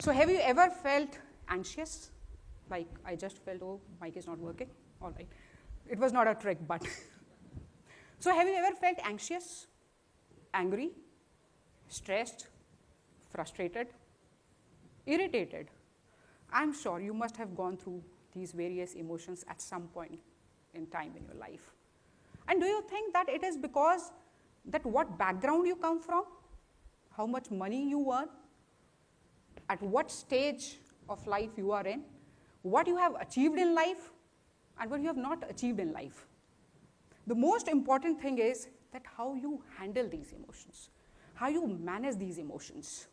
So have you ever felt anxious? Like I just felt, oh, mic is not working. All right. It was not a trick, but. So have you ever felt anxious, angry, stressed, frustrated, irritated? I'm sure you must have gone through these various emotions at some point in time in your life. And do you think that it is because that what background you come from, how much money you earn, at what stage of life you are in, what you have achieved in life, and what you have not achieved in life? The most important thing is that how you handle these emotions, how you manage these emotions.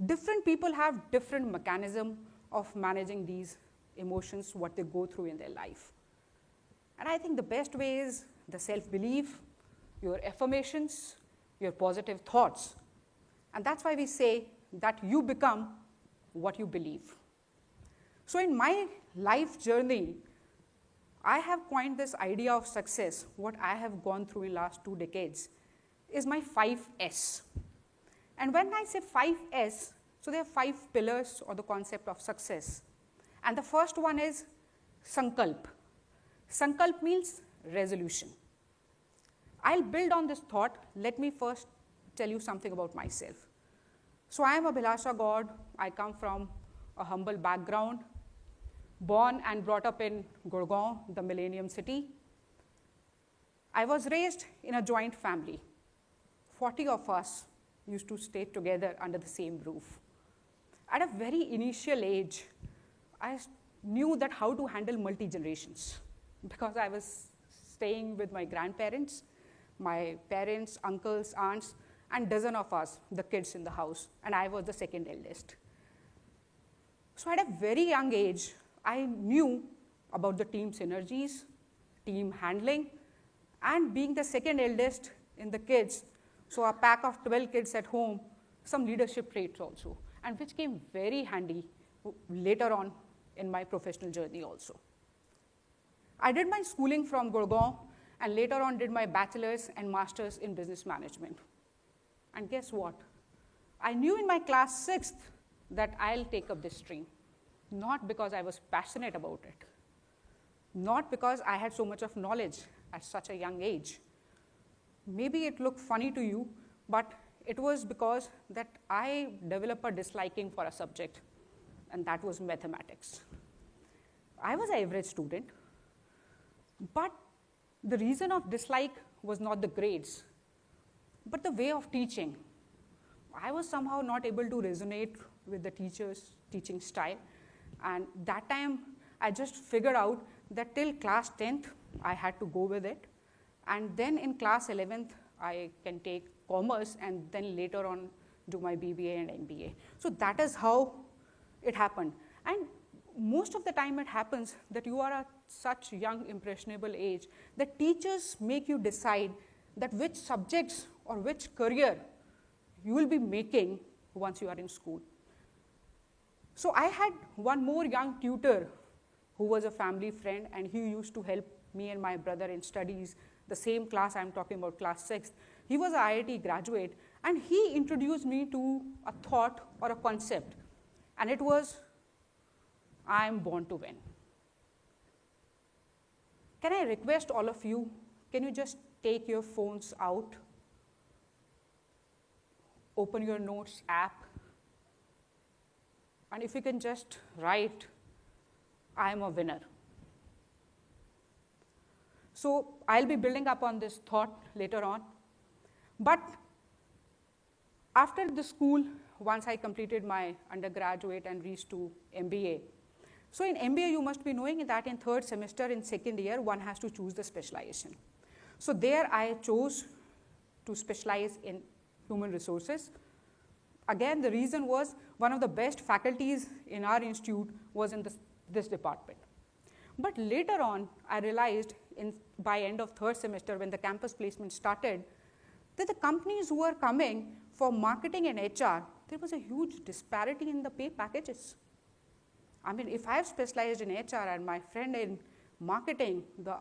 Different people have different mechanism of managing these emotions, what they go through in their life. And I think the best way is the self-belief, your affirmations, your positive thoughts. And that's why we say that you become what you believe. So in my life journey, I have coined this idea of success, what I have gone through in the last 2 decades, is my 5S. And when I say 5S, so there are 5 pillars or the concept of success. And the first one is Sankalp. Sankalp means resolution. I'll build on this thought. Let me first tell you something about myself. So I am Abhilasha Gaur. I come from a humble background, born and brought up in Gurgaon, the Millennium City. I was raised in a joint family. 40 of us used to stay together under the same roof. At a very initial age, I knew that how to handle multi-generations because I was staying with my grandparents, my parents, uncles, aunts, and dozen of us, the kids in the house, and I was the second eldest. So at a very young age, I knew about the team synergies, team handling, and being the second eldest in the kids, so a pack of 12 kids at home, some leadership traits also, and which came very handy later on in my professional journey also. I did my schooling from Gurgaon and later on did my bachelor's and master's in business management. And guess what? I knew in my class 6th that I'll take up this stream, not because I was passionate about it, not because I had so much of knowledge at such a young age. Maybe it looked funny to you, but it was because that I developed a disliking for a subject, and that was mathematics. I was an average student, but the reason of dislike was not the grades, but the way of teaching. I was somehow not able to resonate with the teacher's teaching style, and that time I just figured out that till class 10th I had to go with it, and then in class 11th I can take commerce and then later on do my BBA and MBA. So that is how it happened. And most of the time it happens that you are at such young impressionable age that teachers make you decide that which subjects or which career you will be making once you are in school. So I had one more young tutor who was a family friend, and he used to help me and my brother in studies, the same class I'm talking about, class 6th. He was an IIT graduate, and he introduced me to a thought or a concept, and it was, I'm born to win. Can I request all of you, can you just take your phones out, open your notes app, and if you can just write, I am a winner. So I'll be building up on this thought later on. But after the school, once I completed my undergraduate and reached to MBA. So in MBA, you must be knowing that in 3rd semester, in 2nd year, one has to choose the specialization. So there I chose to specialize in human resources. Again, the reason was one of the best faculties in our institute was in this department. But later on, I realized by end of 3rd semester when the campus placement started, that the companies who were coming for marketing and HR, there was a huge disparity in the pay packages. I mean, if I have specialized in HR and my friend in marketing, the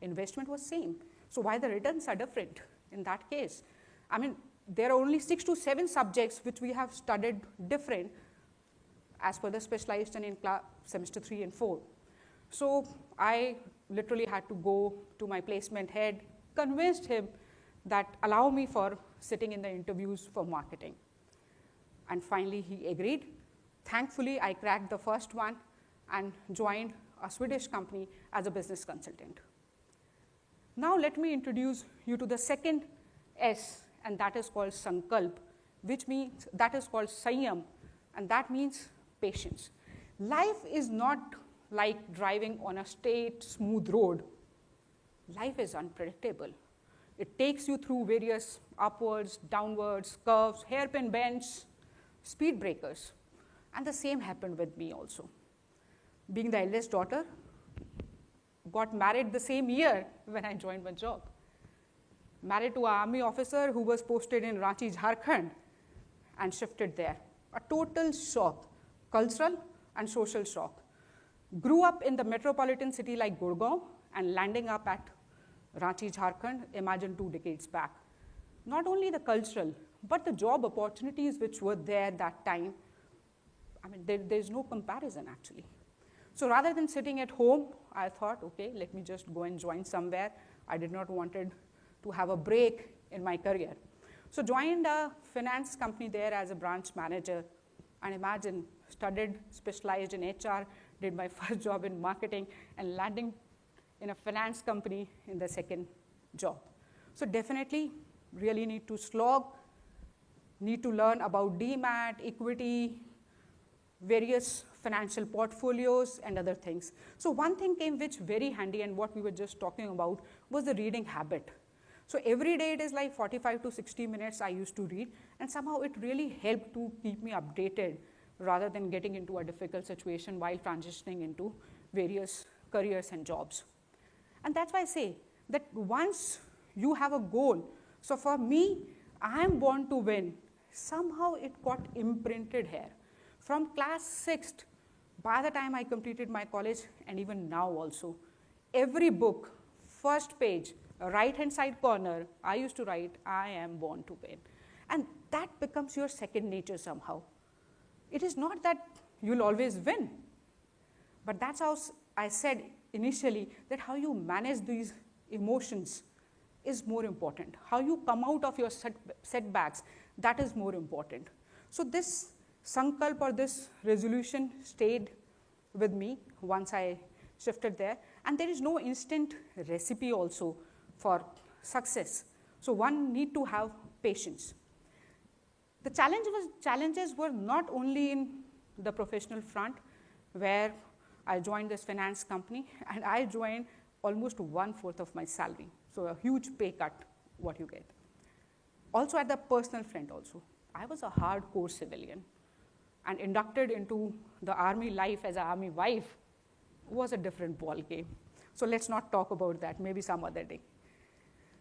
investment was same. So why the returns are different in that case? I mean, there are only 6 to 7 subjects which we have studied different, as per the specialization in semester 3 and 4. So I literally had to go to my placement head, convinced him that allow me for sitting in the interviews for marketing. And finally, he agreed. Thankfully, I cracked the first one and joined a Swedish company as a business consultant. Now let me introduce you to the second S, and that is called Sankalp, which means, that is called Sanyam, and that means patience. Life is not like driving on a straight, smooth road. Life is unpredictable. It takes you through various upwards, downwards, curves, hairpin bends, speed breakers. And the same happened with me also. Being the eldest daughter, got married the same year when I joined my job. Married to an army officer who was posted in Ranchi, Jharkhand, and shifted there. A total shock, cultural and social shock. Grew up in the metropolitan city like Gurgaon and landing up at Ranchi, Jharkhand, imagine 2 decades back. Not only the cultural, but the job opportunities which were there that time, I mean, there's no comparison actually. So rather than sitting at home, I thought, okay, let me just go and join somewhere. I did not wanted to have a break in my career. So joined a finance company there as a branch manager, and imagine, studied, specialized in HR, did my first job in marketing, and landing in a finance company in the second job. So definitely really need to slog, need to learn about DMAT, equity, various financial portfolios and other things. So one thing came which very handy, and what we were just talking about was the reading habit. So every day it is like 45 to 60 minutes I used to read, and somehow it really helped to keep me updated rather than getting into a difficult situation while transitioning into various careers and jobs. And that's why I say that once you have a goal, so for me, I'm born to win, somehow it got imprinted here. From class 6th, by the time I completed my college, and even now also, every book, first page, right-hand side corner, I used to write, I am born to win. And that becomes your second nature somehow. It is not that you'll always win, but that's how I said initially that how you manage these emotions is more important. How you come out of your setbacks, that is more important. So this Sankalp or this resolution stayed with me once I shifted there, and there is no instant recipe also for success. So one need to have patience. The challenges were not only in the professional front, where I joined this finance company, and I joined almost 1/4 of my salary. So a huge pay cut, what you get. Also at the personal front also. I was a hardcore civilian, and inducted into the army life as an army wife was a different ball game. So let's not talk about that, maybe some other day.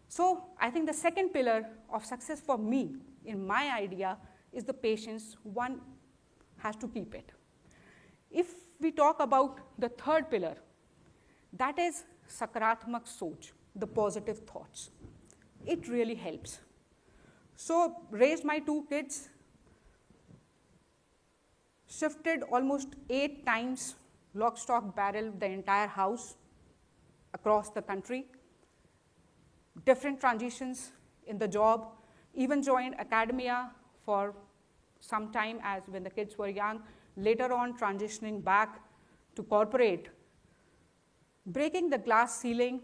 So I think the second pillar of success for me, in my idea, is the patience. One has to keep it. If we talk about the third pillar, that is Sakaratmak Soch, the positive thoughts. It really helps. So raised my 2 kids, shifted almost 8 times, lock, stock, barrel, the entire house across the country, different transitions in the job, even joined academia for some time as when the kids were young, later on transitioning back to corporate, breaking the glass ceiling,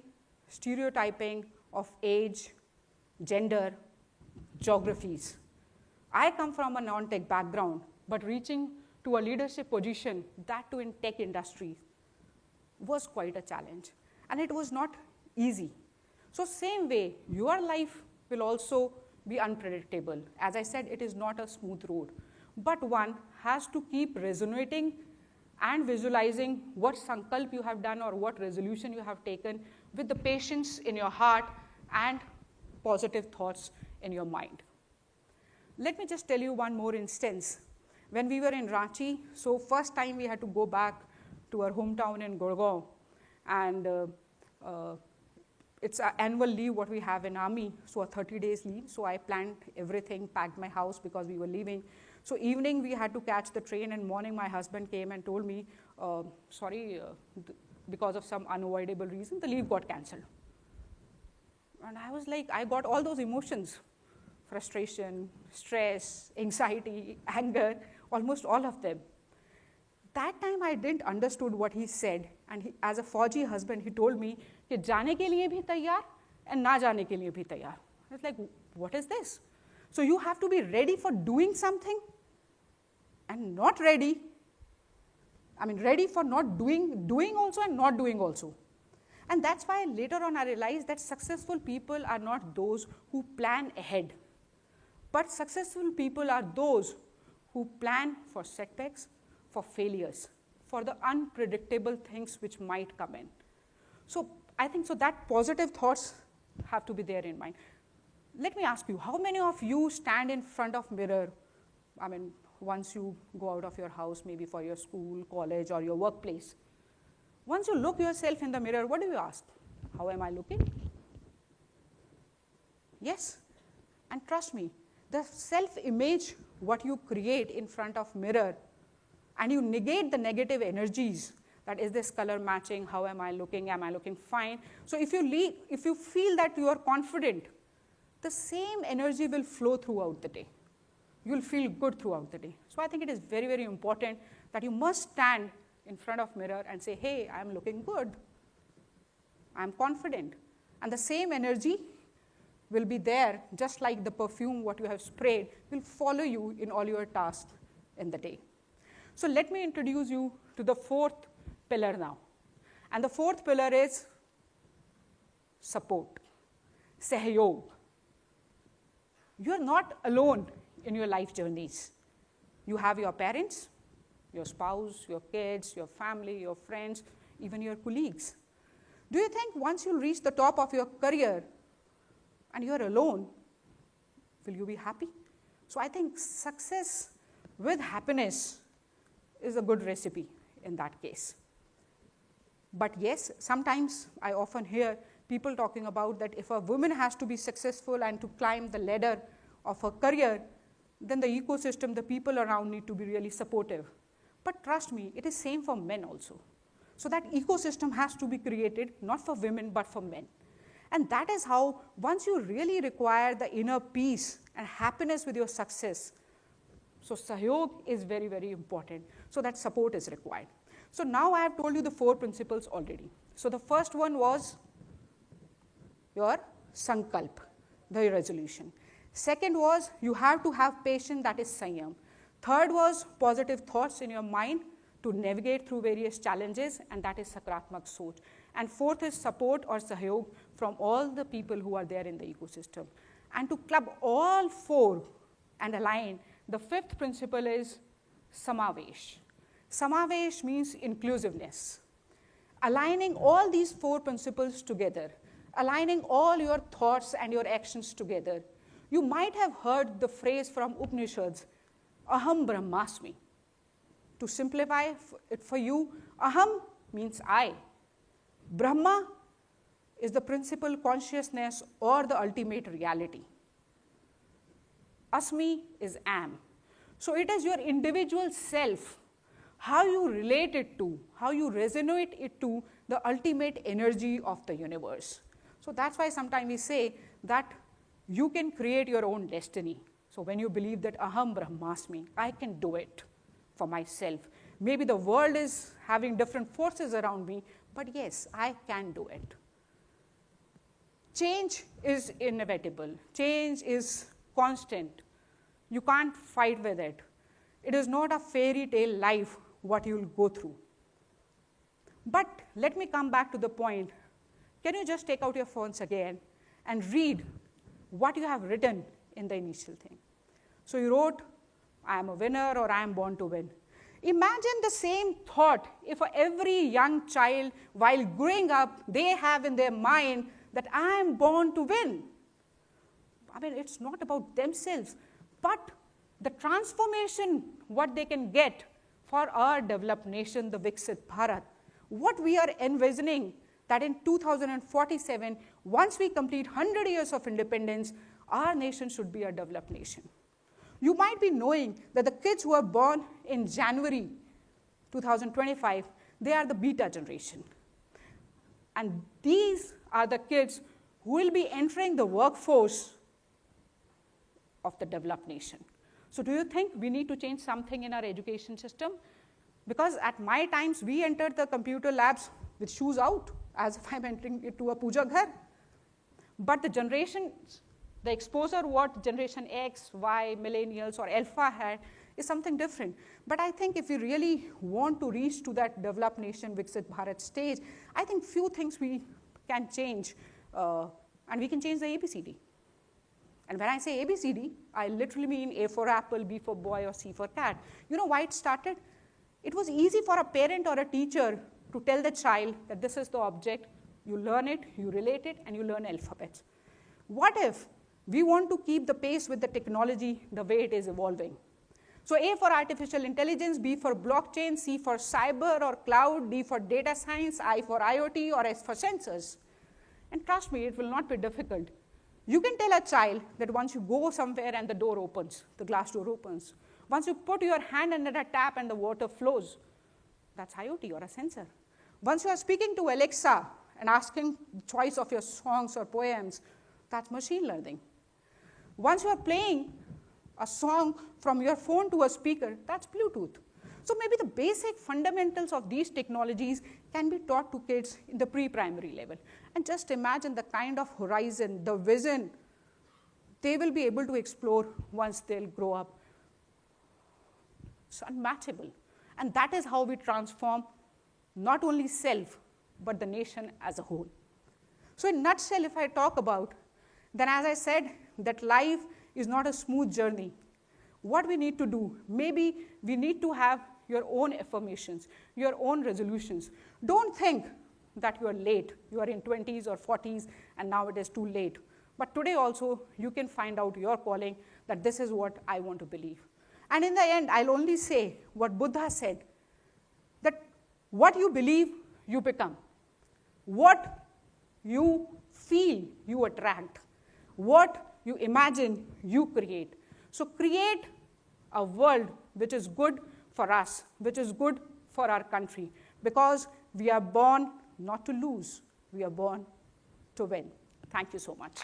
stereotyping of age, gender, geographies. I come from a non-tech background, but reaching to a leadership position, that too in tech industry, was quite a challenge. And it was not easy. So same way, your life will also be unpredictable. As I said, it is not a smooth road. But one has to keep resonating and visualizing what sankalp you have done or what resolution you have taken with the patience in your heart and positive thoughts in your mind. Let me just tell you one more instance. When we were in Ranchi, so first time we had to go back to our hometown in Gurgaon, and it's an annual leave what we have in army, so a 30 days leave. So I planned everything, packed my house because we were leaving. So evening we had to catch the train, and morning my husband came and told me, sorry, because of some unavoidable reason, the leave got cancelled. And I was like, I got all those emotions, frustration, stress, anxiety, anger, almost all of them. That time I didn't understood what he said, and he, as a Fauji husband, he told me कि जाने के लिए भी तैयार and ना जाने के लिए भी तैयार. I was like, what is this? So you have to be ready for doing something and not ready. I mean, ready for not doing also and not doing also. And that's why later on I realized that successful people are not those who plan ahead, but successful people are those who plan for setbacks, for failures, for the unpredictable things which might come in. So I think so that positive thoughts have to be there in mind. Let me ask you, how many of you stand in front of mirror, I mean, once you go out of your house, maybe for your school, college, or your workplace? Once you look yourself in the mirror, what do you ask? How am I looking? Yes, and trust me, the self-image what you create in front of mirror, and you negate the negative energies, that is this color matching, how am I looking fine? So if you feel that you are confident, the same energy will flow throughout the day. You will feel good throughout the day. So I think it is very, very important that you must stand in front of mirror and say, hey, I am looking good. I am confident. And the same energy will be there, just like the perfume what you have sprayed will follow you in all your tasks in the day. So let me introduce you to the fourth pillar now. And the fourth pillar is support, Sahyog. You are not alone in your life journeys. You have your parents, your spouse, your kids, your family, your friends, even your colleagues. Do you think once you reach the top of your career and you are alone, will you be happy? So I think success with happiness is a good recipe in that case. But yes, sometimes I often hear people talking about that if a woman has to be successful and to climb the ladder of her career, then the ecosystem, the people around need to be really supportive. But trust me, it is same for men also. So that ecosystem has to be created, not for women, but for men. And that is how, once you really require the inner peace and happiness with your success, so Sahyog is very, very important. So that support is required. So now I have told you the 4 principles already. So the first one was your Sankalp, the resolution. Second was you have to have patience, that is Sanyam. Third was positive thoughts in your mind to navigate through various challenges, and that is Sakaratmak Soch. And fourth is support or Sahyog from all the people who are there in the ecosystem. And to club all 4 and align, the 5th principle is Samavesh. Samavesh means inclusiveness. Aligning all these 4 principles together, aligning all your thoughts and your actions together. You might have heard the phrase from Upanishads, Aham Brahmasmi. To simplify it for you, Aham means I. Brahma is the principal consciousness or the ultimate reality. Asmi is am. So it is your individual self, how you relate it to, how you resonate it to the ultimate energy of the universe. So that's why sometimes we say that you can create your own destiny. So when you believe that Aham Brahmasmi, I can do it for myself. Maybe the world is having different forces around me, but yes, I can do it. Change is inevitable. Change is constant. You can't fight with it. It is not a fairy tale life what you will go through. But let me come back to the point. Can you just take out your phones again and read what you have written in the initial thing? So you wrote, I am a winner or I am born to win. Imagine the same thought if every young child, while growing up, they have in their mind that I am born to win. I mean, it's not about themselves, but the transformation, what they can get for our developed nation, the Viksit Bharat. What we are envisioning, that in 2047, once we complete 100 years of independence, our nation should be a developed nation. You might be knowing that the kids who are born in January 2025, they are the beta generation. And these are the kids who will be entering the workforce of the developed nation. So do you think we need to change something in our education system? Because at my times, we entered the computer labs with shoes out, as if I'm entering into a puja ghar. But the generations, the exposure what generation X, Y, millennials, or alpha had is something different. But I think if we really want to reach to that developed nation, Viksit Bharat stage, I think few things we can change, and we can change the ABCD. And when I say ABCD, I literally mean A for apple, B for boy, or C for cat. You know why it started? It was easy for a parent or a teacher to tell the child that this is the object, you learn it, you relate it, and you learn alphabets. What if we want to keep the pace with the technology the way it is evolving? So A for artificial intelligence, B for blockchain, C for cyber or cloud, D for data science, I for IoT, or S for sensors. And trust me, it will not be difficult. You can tell a child that once you go somewhere and the door opens, the glass door opens. Once you put your hand under a tap and the water flows, that's IoT or a sensor. Once you are speaking to Alexa and asking the choice of your songs or poems, that's machine learning. Once you are playing a song from your phone to a speaker, that's Bluetooth. So maybe the basic fundamentals of these technologies can be taught to kids in the pre-primary level. And just imagine the kind of horizon, the vision they will be able to explore once they'll grow up. It's unmatchable. And that is how we transform not only self, but the nation as a whole. So in a nutshell, if I talk about, then as I said, that life is not a smooth journey. What we need to do, maybe we need to have your own affirmations, your own resolutions. Don't think that you are late. You are in 20s or 40s, and now it is too late. But today also, you can find out your calling, that this is what I want to believe. And in the end, I'll only say what Buddha said, that what you believe, you become. What you feel, you attract. What you imagine, you create. So create a world which is good for us, which is good for our country, because we are born not to lose, we are born to win. Thank you so much.